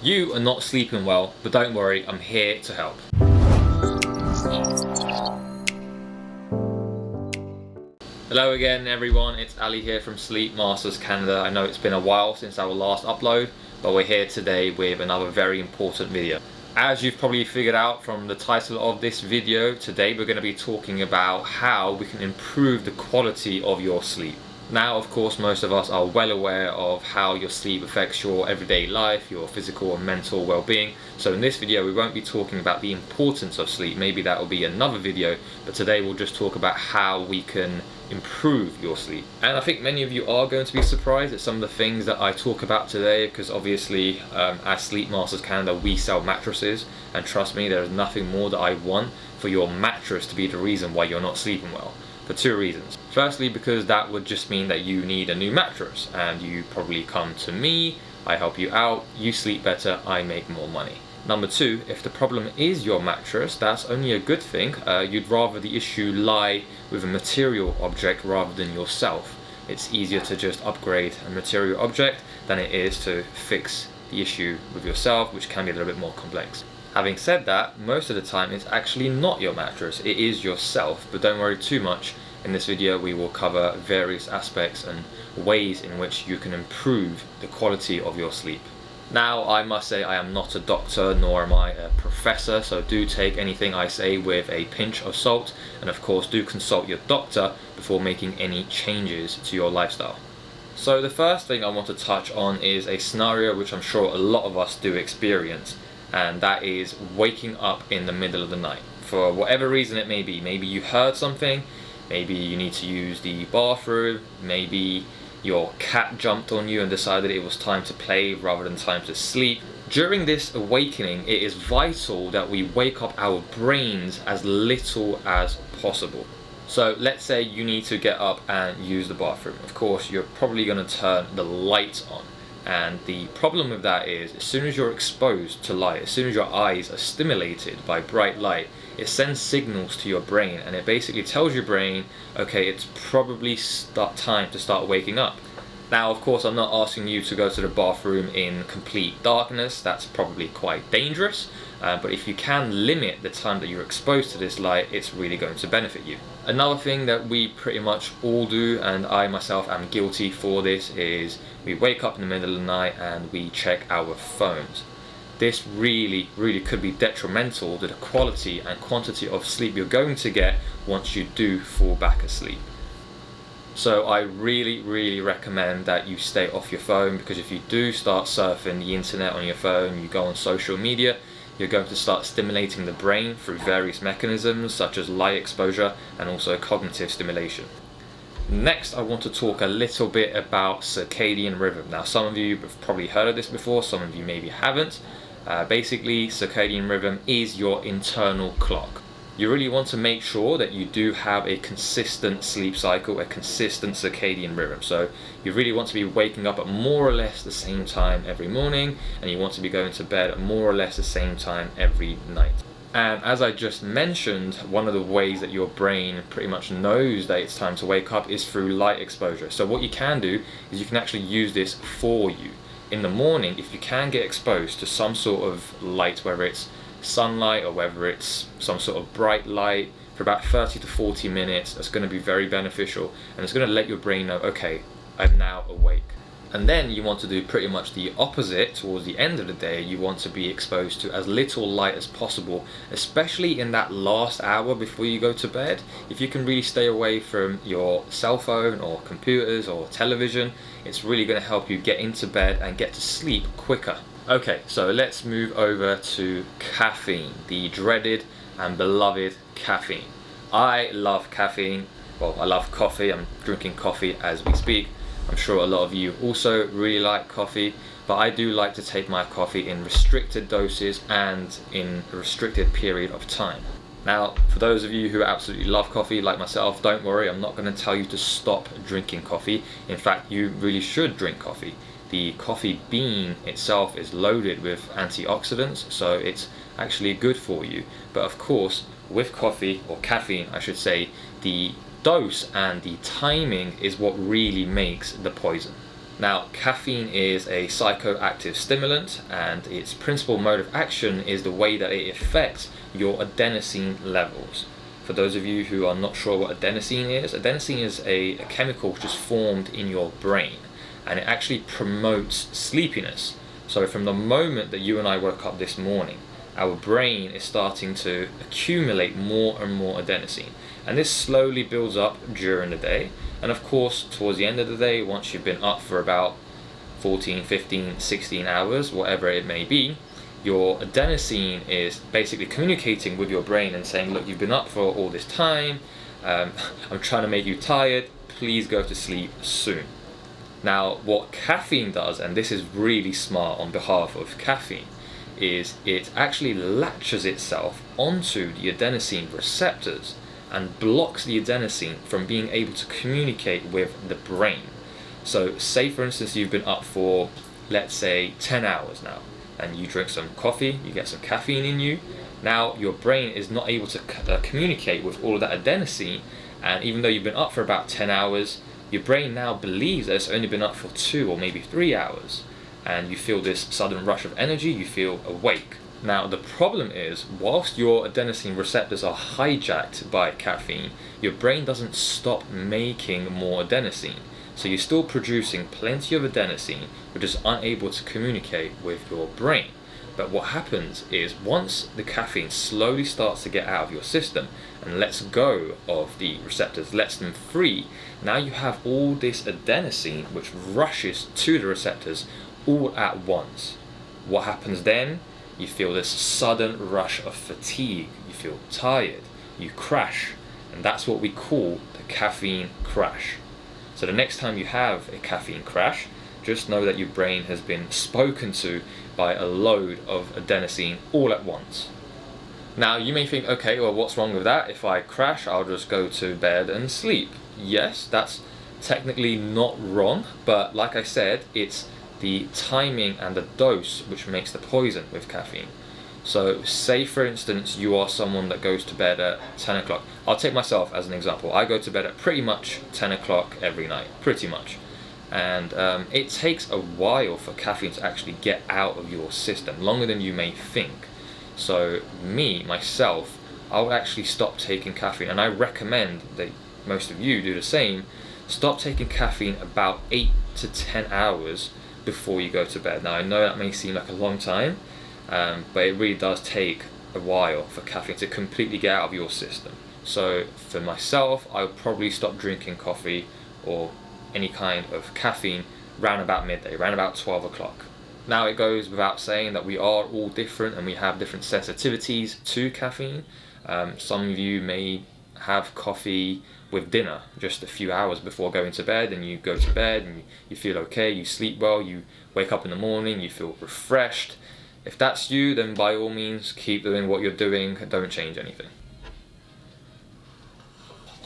You are not sleeping well, but don't worry, I'm here to help. Hello again everyone, it's Ali here from Sleep Masters Canada. I know it's been a while since our last upload, but we're here today with another very important video. As you've probably figured out from the title of this video, today we're going to be talking about how we can improve the quality of your sleep. Now, of course, most of us are well aware of how your sleep affects your everyday life, your physical and mental well-being. So in this video, we won't be talking about the importance of sleep. Maybe that will be another video, but today we'll just talk about how we can improve your sleep. And I think many of you are going to be surprised at some of the things that I talk about today, because obviously, as Sleep Masters Canada, we sell mattresses, and trust me, there is nothing more that I want for your mattress to be the reason why you're not sleeping well. For two reasons. Firstly, because that would just mean that you need a new mattress, and you probably come to me, I help you out, you sleep better, I make more money. Number two, if the problem is your mattress, that's only a good thing. You'd rather the issue lie with a material object rather than yourself. It's easier to just upgrade a material object than it is to fix the issue with yourself, which can be a little bit more complex. Having said that, most of the time it's actually not your mattress, it is yourself, but don't worry too much. In this video we will cover various aspects and ways in which you can improve the quality of your sleep. Now, I must say I am not a doctor, nor am I a professor, so do take anything I say with a pinch of salt, and of course do consult your doctor before making any changes to your lifestyle. So the first thing I want to touch on is a scenario which I'm sure a lot of us do experience, and that is waking up in the middle of the night. For whatever reason it may be. Maybe you heard something, maybe you need to use the bathroom, maybe your cat jumped on you and decided it was time to play rather than time to sleep. During this awakening, it is vital that we wake up our brains as little as possible. So let's say you need to get up and use the bathroom. Of course, you're probably going to turn the lights on. And the problem with that is, as soon as you're exposed to light, as soon as your eyes are stimulated by bright light, it sends signals to your brain, and it basically tells your brain, okay, it's probably time to start waking up. Now, of course, I'm not asking you to go to the bathroom in complete darkness. That's probably quite dangerous. But if you can limit the time that you're exposed to this light, it's really going to benefit you. Another thing that we pretty much all do, and I myself am guilty for this, is we wake up in the middle of the night and we check our phones. This really could be detrimental to the quality and quantity of sleep you're going to get once you do fall back asleep. So I really recommend that you stay off your phone, because if you do start surfing the internet on your phone, you go on social media, you're going to start stimulating the brain through various mechanisms such as light exposure and also cognitive stimulation. Next, I want to talk a little bit about circadian rhythm. Now, some of you have probably heard of this before, some of you maybe haven't. Basically, circadian rhythm is your internal clock. You really want to make sure that you do have a consistent sleep cycle, a consistent circadian rhythm. So you really want to be waking up at more or less the same time every morning, and you want to be going to bed at more or less the same time every night. And as I just mentioned, one of the ways that your brain pretty much knows that it's time to wake up is through light exposure. So what you can do is you can actually use this for you. In the morning, if you can get exposed to some sort of light, whether it's sunlight or whether it's some sort of bright light, for about 30 to 40 minutes, that's going to be very beneficial, and it's going to let your brain know, okay, I'm now awake. And then you want to do pretty much the opposite. Towards the end of the day, you want to be exposed to as little light as possible, especially in that last hour before you go to bed. If you can really stay away from your cell phone or computers or television, it's really going to help you get into bed and get to sleep quicker. Okay, so let's move over to caffeine, the dreaded and beloved caffeine. I love caffeine. Well, I love coffee. I'm drinking coffee as we speak. I'm sure a lot of you also really like coffee, but I do like to take my coffee in restricted doses and in a restricted period of time. Now, for those of you who absolutely love coffee like myself, don't worry, I'm not going to tell you to stop drinking coffee. In fact, you really should drink coffee. The coffee bean itself is loaded with antioxidants, so it's actually good for you. But of course, with coffee, or caffeine I should say, the dose and the timing is what really makes the poison. Now, caffeine is a psychoactive stimulant, and its principal mode of action is the way that it affects your adenosine levels. For those of you who are not sure what adenosine is a chemical which is formed in your brain, and it actually promotes sleepiness. So from the moment that you and I woke up this morning, our brain is starting to accumulate more and more adenosine, and this slowly builds up during the day. And of course, towards the end of the day, once you've been up for about 14, 15, 16 hours, whatever it may be, your adenosine is basically communicating with your brain and saying, look, you've been up for all this time, I'm trying to make you tired, please go to sleep soon. Now, what caffeine does, and this is really smart on behalf of caffeine, is it actually latches itself onto the adenosine receptors and blocks the adenosine from being able to communicate with the brain. So say for instance you've been up for, let's say, 10 hours now, and you drink some coffee, you get some caffeine in you. Now your brain is not able to communicate with all of that adenosine, and even though you've been up for about 10 hours, your brain now believes that it's only been up for 2 or maybe 3 hours, and you feel this sudden rush of energy, you feel awake. Now the problem is, whilst your adenosine receptors are hijacked by caffeine, your brain doesn't stop making more adenosine. So you're still producing plenty of adenosine, which is unable to communicate with your brain. But what happens is, once the caffeine slowly starts to get out of your system and lets go of the receptors, lets them free, now you have all this adenosine which rushes to the receptors all at once. What happens then? You feel this sudden rush of fatigue, you feel tired, you crash, and that's what we call the caffeine crash. So the next time you have a caffeine crash, just know that your brain has been spoken to by a load of adenosine all at once. Now you may think, okay, well, what's wrong with that? If I crash, I'll just go to bed and sleep. Yes, that's technically not wrong, but like I said, it's the timing and the dose which makes the poison with caffeine. So say for instance you are someone that goes to bed at 10 o'clock. I'll take myself as an example. I go to bed at pretty much 10 o'clock every night, pretty much. And it takes a while for caffeine to actually get out of your system, longer than you may think. So myself, I'll actually stop taking caffeine, and I recommend that most of you do the same. Stop taking caffeine about 8 to 10 hours before you go to bed. Now I know that may seem like a long time, but it really does take a while for caffeine to completely get out of your system. So for myself, I would probably stop drinking coffee or any kind of caffeine round about midday, round about 12 o'clock. Now it goes without saying that we are all different and we have different sensitivities to caffeine. Some of you may have coffee with dinner just a few hours before going to bed, and you go to bed and you feel okay, you sleep well, you wake up in the morning, you feel refreshed. If that's you, then by all means keep doing what you're doing, don't change anything.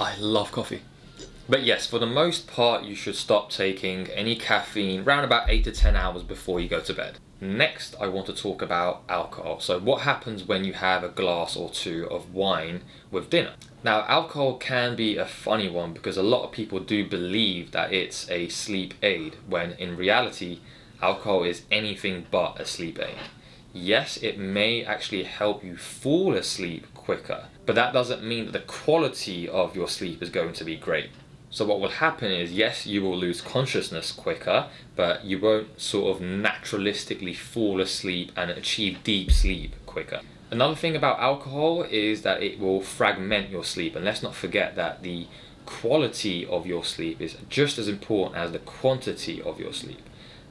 I love coffee. But yes, for the most part, you should stop taking any caffeine around about 8 to 10 hours before you go to bed. Next, I want to talk about alcohol. So what happens when you have a glass or two of wine with dinner? Now, alcohol can be a funny one because a lot of people do believe that it's a sleep aid, when in reality, alcohol is anything but a sleep aid. Yes, it may actually help you fall asleep quicker, but that doesn't mean that the quality of your sleep is going to be great. So what will happen is, yes, you will lose consciousness quicker, but you won't sort of naturalistically fall asleep and achieve deep sleep quicker. Another thing about alcohol is that it will fragment your sleep, and let's not forget that the quality of your sleep is just as important as the quantity of your sleep.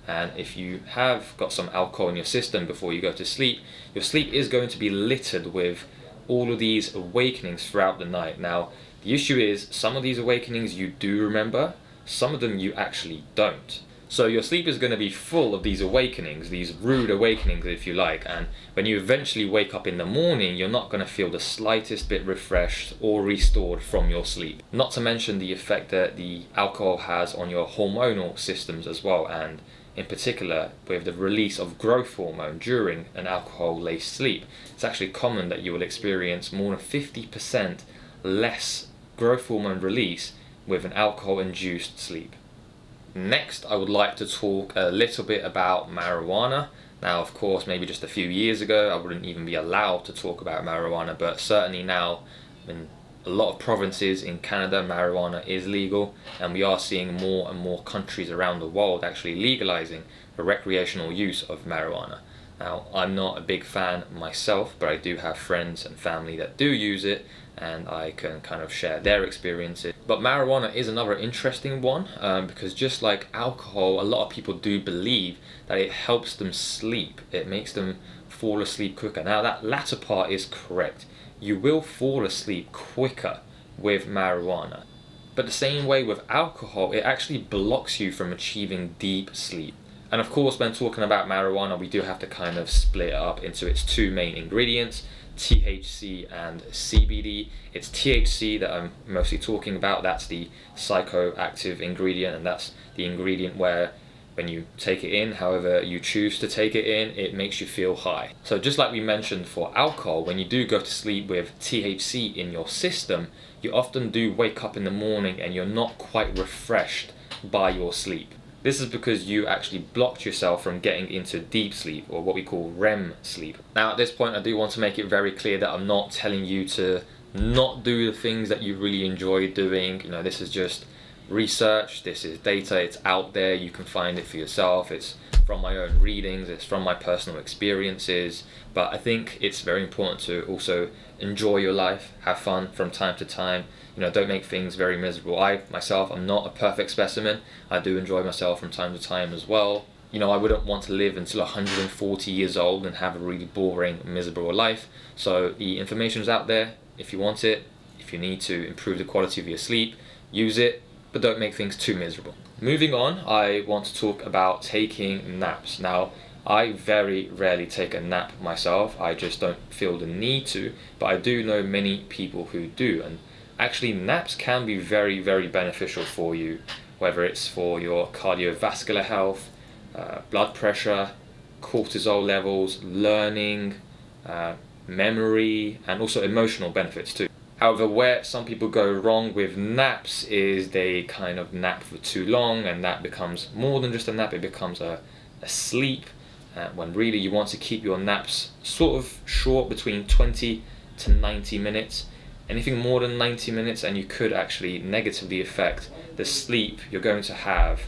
And if you have got some alcohol in your system before you go to sleep, your sleep is going to be littered with all of these awakenings throughout the night. Now, the issue is, some of these awakenings you do remember, some of them you actually don't. So your sleep is going to be full of these awakenings, these rude awakenings if you like, and when you eventually wake up in the morning, you're not going to feel the slightest bit refreshed or restored from your sleep. Not to mention the effect that the alcohol has on your hormonal systems as well, and in particular with the release of growth hormone during an alcohol-laced sleep. It's actually common that you will experience more than 50% less growth hormone release with an alcohol-induced sleep. Next, I would like to talk a little bit about marijuana. Now, of course, maybe just a few years ago, I wouldn't even be allowed to talk about marijuana, but certainly now, in a lot of provinces in Canada, marijuana is legal, and we are seeing more and more countries around the world actually legalizing the recreational use of marijuana. Now, I'm not a big fan myself, but I do have friends and family that do use it, and I can kind of share their experiences. But marijuana is another interesting one, because just like alcohol, a lot of people do believe that it helps them sleep. It makes them fall asleep quicker. Now, that latter part is correct. You will fall asleep quicker with marijuana. But the same way with alcohol, it actually blocks you from achieving deep sleep. And of course, when talking about marijuana, we do have to kind of split it up into its two main ingredients, THC and CBD. It's THC that I'm mostly talking about. That's the psychoactive ingredient, and that's the ingredient where when you take it in, however you choose to take it in, it makes you feel high. So just like we mentioned for alcohol, when you do go to sleep with THC in your system, you often do wake up in the morning and you're not quite refreshed by your sleep. This is because you actually blocked yourself from getting into deep sleep, or what we call REM sleep. Now, at this point, I do want to make it very clear that I'm not telling you to not do the things that you really enjoy doing. You know, this is just research, this is data, it's out there, you can find it for yourself. It's from my own readings, it's from my personal experiences. But I think it's very important to also enjoy your life, have fun from time to time. You know, don't make things very miserable. I myself, I'm not a perfect specimen. I do enjoy myself from time to time as well. You know, I wouldn't want to live until 140 years old and have a really boring, miserable life. So the information's out there. If you want it, if you need to improve the quality of your sleep, use it, but don't make things too miserable. Moving on, I want to talk about taking naps. Now, I very rarely take a nap myself. I just don't feel the need to, but I do know many people who do. And actually, naps can be very, very beneficial for you, whether it's for your cardiovascular health, blood pressure, cortisol levels, learning, memory, and also emotional benefits too. However, where some people go wrong with naps is they kind of nap for too long, and that becomes more than just a nap, it becomes a sleep, when really you want to keep your naps sort of short, between 20 to 90 minutes. Anything more than 90 minutes and you could actually negatively affect the sleep you're going to have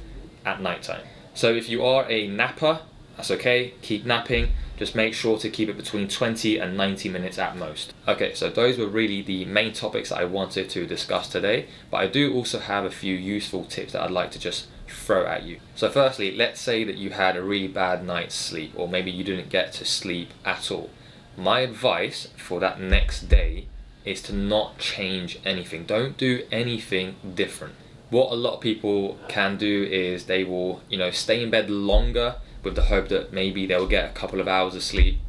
at nighttime. So if you are a napper, that's okay, keep napping. Just make sure to keep it between 20 and 90 minutes at most. Okay, so those were really the main topics that I wanted to discuss today, but I do also have a few useful tips that I'd like to just throw at you. So firstly, let's say that you had a really bad night's sleep, or maybe you didn't get to sleep at all. My advice for that next day is to not change anything. Don't do anything different. What a lot of people can do is they will, stay in bed longer with the hope that maybe they'll get a couple of hours of sleep,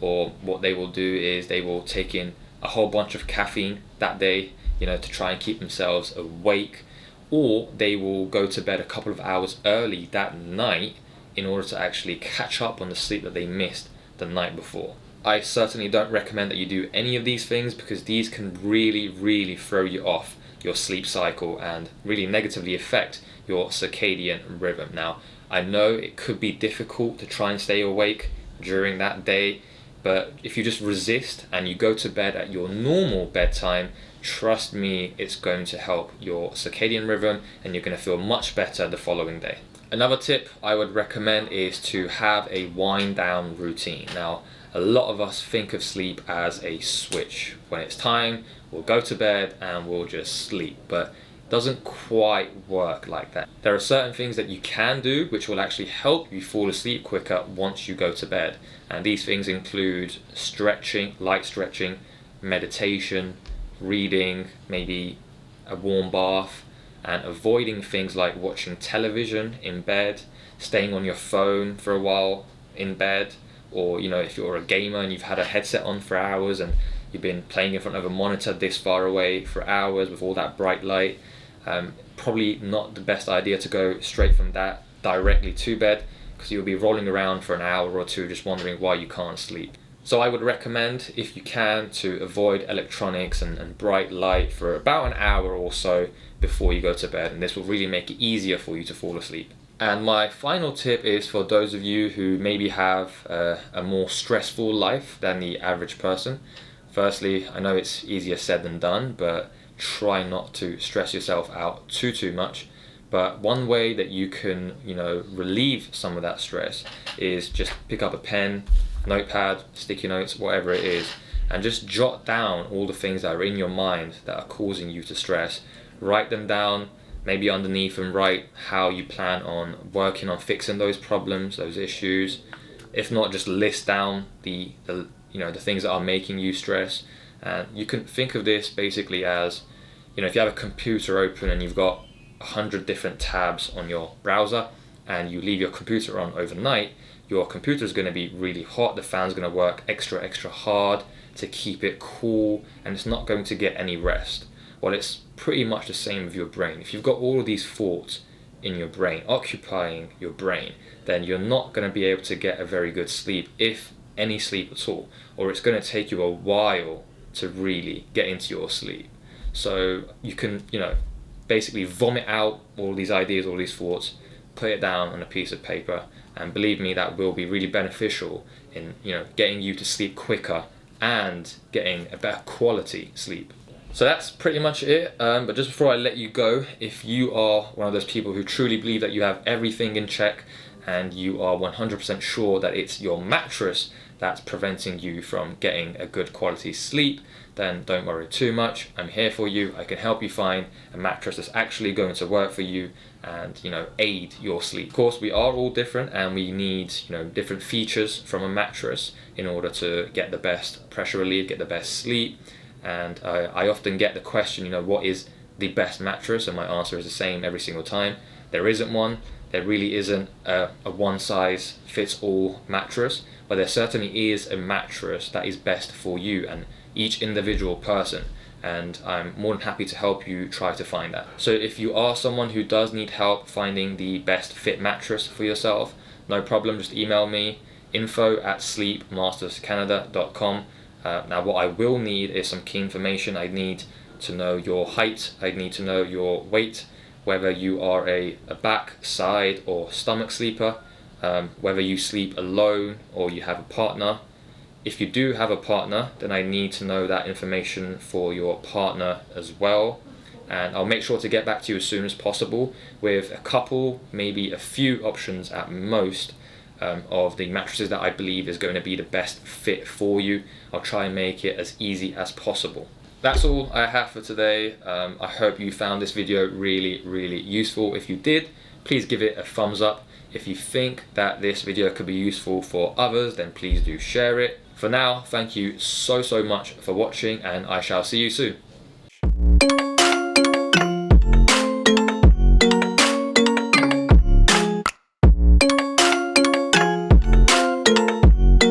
or what they will do is they will take in a whole bunch of caffeine that day, to try and keep themselves awake, or they will go to bed a couple of hours early that night in order to actually catch up on the sleep that they missed the night before. I certainly don't recommend that you do any of these things, because these can really, really throw you off your sleep cycle and really negatively affect your circadian rhythm. Now, I know it could be difficult to try and stay awake during that day, but if you just resist and you go to bed at your normal bedtime, trust me, it's going to help your circadian rhythm and you're going to feel much better the following day. Another tip I would recommend is to have a wind down routine. Now, a lot of us think of sleep as a switch. When it's time, we'll go to bed and we'll just sleep, but it doesn't quite work like that. There are certain things that you can do which will actually help you fall asleep quicker once you go to bed. And these things include stretching, light stretching, meditation, reading, maybe a warm bath, and avoiding things like watching television in bed, staying on your phone for a while in bed, or if you're a gamer and you've had a headset on for hours and you've been playing in front of a monitor this far away for hours with all that bright light, probably not the best idea to go straight from that directly to bed, because you'll be rolling around for an hour or two just wondering why you can't sleep. So I would recommend, if you can, to avoid electronics and bright light for about an hour or so before you go to bed, and this will really make it easier for you to fall asleep. And my final tip is for those of you who maybe have a more stressful life than the average person. Firstly, I know it's easier said than done, but try not to stress yourself out too much. But one way that you can, relieve some of that stress is just pick up a pen, notepad, sticky notes, whatever it is, and just jot down all the things that are in your mind that are causing you to stress. Write them down, maybe underneath, and write how you plan on working on fixing those problems, those issues. If not, just list down the things that are making you stress. And you can think of this basically as, if you have a computer open and you've got 100 different tabs on your browser and you leave your computer on overnight, your computer is going to be really hot, the fan's going to work extra hard to keep it cool, and it's not going to get any rest. Well, it's pretty much the same with your brain. If you've got all of these thoughts in your brain, occupying your brain, then you're not going to be able to get a very good sleep, if any sleep at all, or it's going to take you a while to really get into your sleep. So you can, basically vomit out all these ideas, all these thoughts, put it down on a piece of paper, and believe me, that will be really beneficial in, getting you to sleep quicker and getting a better quality sleep. So that's pretty much it. But just before I let you go, if you are one of those people who truly believe that you have everything in check and you are 100% sure that it's your mattress that's preventing you from getting a good quality sleep, then don't worry too much. I'm here for you. I can help you find a mattress that's actually going to work for you and aid your sleep. Of course, we are all different and we need different features from a mattress in order to get the best pressure relief, get the best sleep. And I often get the question, what is the best mattress? And my answer is the same every single time. There isn't one. There really isn't a one-size-fits-all mattress, but there certainly is a mattress that is best for you and each individual person. And I'm more than happy to help you try to find that. So if you are someone who does need help finding the best fit mattress for yourself, no problem, just email me, info@sleepmasterscanada.com. Now what I will need is some key information. I need to know your height, I need to know your weight, whether you are a back, side or stomach sleeper, whether you sleep alone or you have a partner. If you do have a partner, then I need to know that information for your partner as well. And I'll make sure to get back to you as soon as possible with a couple, maybe a few options at most, of the mattresses that I believe is going to be the best fit for you. I'll try and make it as easy as possible. That's all I have for today. I hope you found this video really useful. If you did, please give it a thumbs up. If you think that this video could be useful for others, then please do share it. For now, thank you so much for watching, and I shall see you soon.